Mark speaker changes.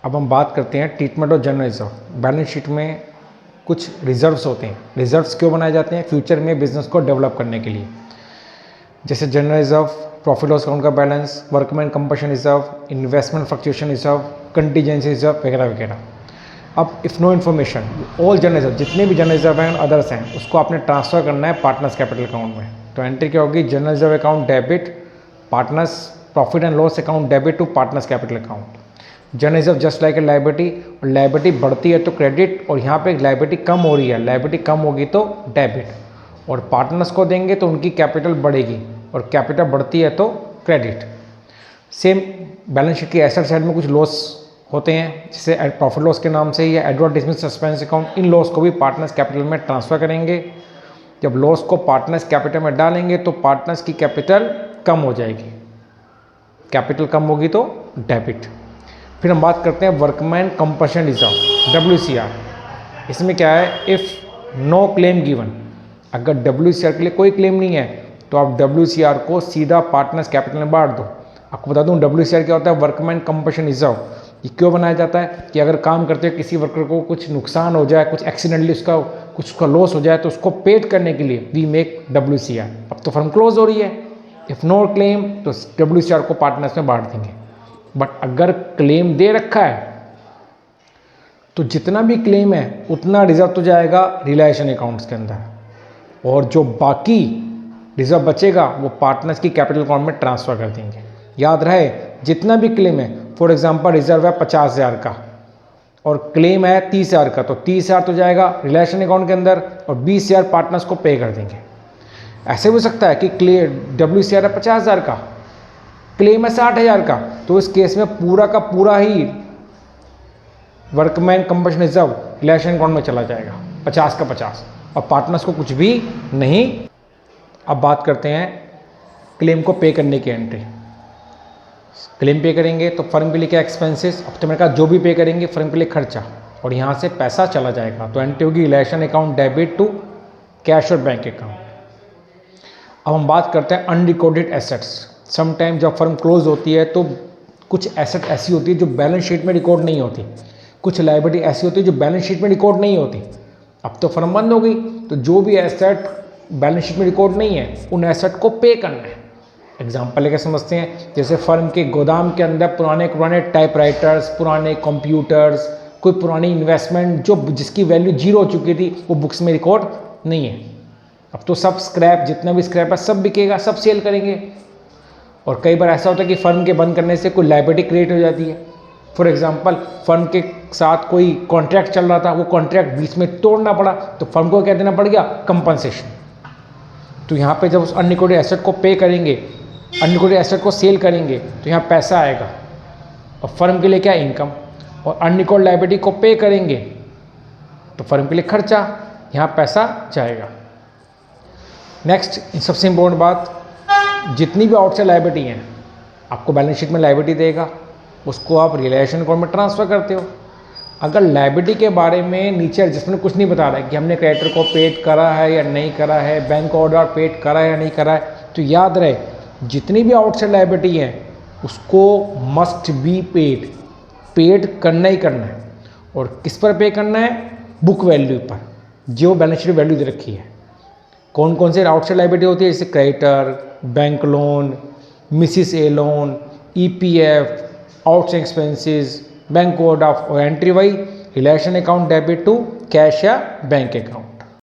Speaker 1: अब हम बात करते हैं treatment of general reserve. Balance sheet में कुछ रिजर्व्स होते हैं। रिजर्व्स क्यों बनाए जाते हैं? फ्यूचर में बिजनेस को डेवलप करने के लिए, जैसे general reserve, profit loss account का balance, workman compensation reserve, investment fluctuation reserve, contingency reserve वगैरह वगैरह। अब if no information, all general reserve, जितने भी जनरल रिजर्व हैं अदर्स हैं, उसको आपने ट्रांसफ़र करना है पार्टनर्स कैपिटल अकाउंट में। तो एंट्री क्या होगी? General reserve account debit, partners profit and loss account debit to partners capital account. General reserve just like a liability, और लाइबिलिटी बढ़ती है तो क्रेडिट, और यहाँ पे लाइबिलिटी कम हो रही है, लाइबिलिटी कम होगी तो डेबिट, और पार्टनर्स को देंगे तो उनकी कैपिटल बढ़ेगी, और कैपिटल बढ़ती है तो क्रेडिट। सेम बैलेंस शीट की एसेट साइड में कुछ लॉस होते हैं, जैसे प्रॉफिट लॉस के नाम से या एडवर्ड डिसमिस सस्पेंस अकाउंट। इन लॉस को भी पार्टनर्स कैपिटल में ट्रांसफ़र करेंगे। जब लॉस को पार्टनर्स कैपिटल में डालेंगे तो पार्टनर्स की कैपिटल कम हो जाएगी, कैपिटल कम होगी तो डेबिट। फिर हम बात करते हैं वर्कमैन कंपल्शन रिजर्व, WCR। इसमें क्या है? इफ़ नो क्लेम गिवन, अगर WCR के लिए कोई क्लेम नहीं है तो आप WCR को सीधा पार्टनर्स कैपिटल में बांट दो। आपको बता दूं WCR क्या होता है? Workman compensation reserve. ये क्यों बनाया जाता है? कि अगर काम करते हुए किसी वर्कर को कुछ नुकसान हो जाए, कुछ एक्सीडेंटली उसका लॉस हो जाए, तो उसको पेड करने के लिए वी मेक WCR। अब तो फर्म क्लोज हो रही है, इफ़ नो क्लेम तो WCR को पार्टनर्स में बांट देंगे। बट अगर क्लेम दे रखा है तो जितना भी क्लेम है उतना रिजर्व तो जाएगा रिलायशन अकाउंट्स के अंदर, और जो बाकी रिजर्व बचेगा वो पार्टनर्स की कैपिटल अकाउंट में ट्रांसफ़र कर देंगे। याद रहे, जितना भी क्लेम है, फॉर एग्जांपल रिजर्व है 50,000 का और क्लेम है 30,000 का, तो 30,000 तो जाएगा रिलेशन अकाउंट के अंदर और 20,000 पार्टनर्स को पे कर देंगे। ऐसे हो सकता है कि WCR है 50,000 का, क्लेम है 60,000 का, तो इस केस में पूरा का पूरा ही workman compensation reserve realisation account में चला जाएगा, 50 का 50, और पार्टनर्स को कुछ भी नहीं। अब बात करते हैं क्लेम को पे करने की एंट्री। क्लेम पे करेंगे तो फर्म के लिए क्या एक्सपेंसेस, अब तो मैंने कहा जो भी पे करेंगे फर्म के लिए खर्चा, और यहाँ से पैसा चला जाएगा, तो एंट्री होगी realisation account debit to cash और बैंक अकाउंट। अब हम बात करते हैं अनरिकॉर्डेड एसेट्स। समटाइम जब फर्म क्लोज होती है तो कुछ एसेट ऐसी होती है जो बैलेंस शीट में रिकॉर्ड नहीं होती, कुछ लायबिलिटी ऐसी होती है जो बैलेंस शीट में रिकॉर्ड नहीं होती। अब तो फर्म बंद हो गई, तो जो भी एसेट बैलेंस शीट में रिकॉर्ड नहीं है उन एसेट को पे करना है। एग्जाम्पल लेकर समझते हैं, जैसे फर्म के गोदाम के अंदर पुराने टाइपराइटर्स, पुराने कंप्यूटर्स, कोई पुरानी इन्वेस्टमेंट जिसकी वैल्यू 0 हो चुकी थी, वो बुक्स में रिकॉर्ड नहीं है। अब तो सब स्क्रैप, जितना भी स्क्रैप है सब बिकेगा, सब सेल करेंगे। और कई बार ऐसा होता है कि फर्म के बंद करने से कोई लायबिलिटी क्रिएट हो जाती है। फॉर एग्जाम्पल फर्म के साथ कोई कॉन्ट्रैक्ट चल रहा था, वो कॉन्ट्रैक्ट बीच में तोड़ना पड़ा, तो फर्म को क्या देना पड़ गया? कंपनसेशन। तो यहाँ पे जब उस अनरिकॉर्डेड एसेट को पे करेंगे, अनरिकॉर्डेड एसेट को सेल करेंगे, तो यहाँ पैसा आएगा, और फर्म के लिए क्या? इनकम। और अनरिकॉर्ड लायबिलिटी को पे करेंगे तो फर्म के लिए खर्चा, यहाँ पैसा जाएगा। नेक्स्ट सबसे इम्पोर्टेंट बात, जितनी भी आउटसाइड लायबिलिटी हैं, आपको बैलेंस शीट में लायबिलिटी देगा, उसको आप रिलेशन अकाउंट में ट्रांसफ़र करते हो। अगर लायबिलिटी के बारे में नीचे एडजस्टमेंट कुछ नहीं बता रहा है कि हमने क्रेडिटर को पेड करा है या नहीं करा है, बैंक ऑर्डर पेड करा है या नहीं करा है, तो याद रहे जितनी भी आउटसाइड लायबिलिटी है उसको मस्ट बी पेड करना ही करना है। और किस पर पे करना है? बुक वैल्यू पर, जो बैलेंस शीट वैल्यू दे रखी है। कौन कौन से आउटसाइड लायबिलिटी होती है? जैसे creditor, bank loan, Mrs A loan, EPF, outside expenses, bank overdraft, और entry by realisation account debit to cash या बैंक अकाउंट।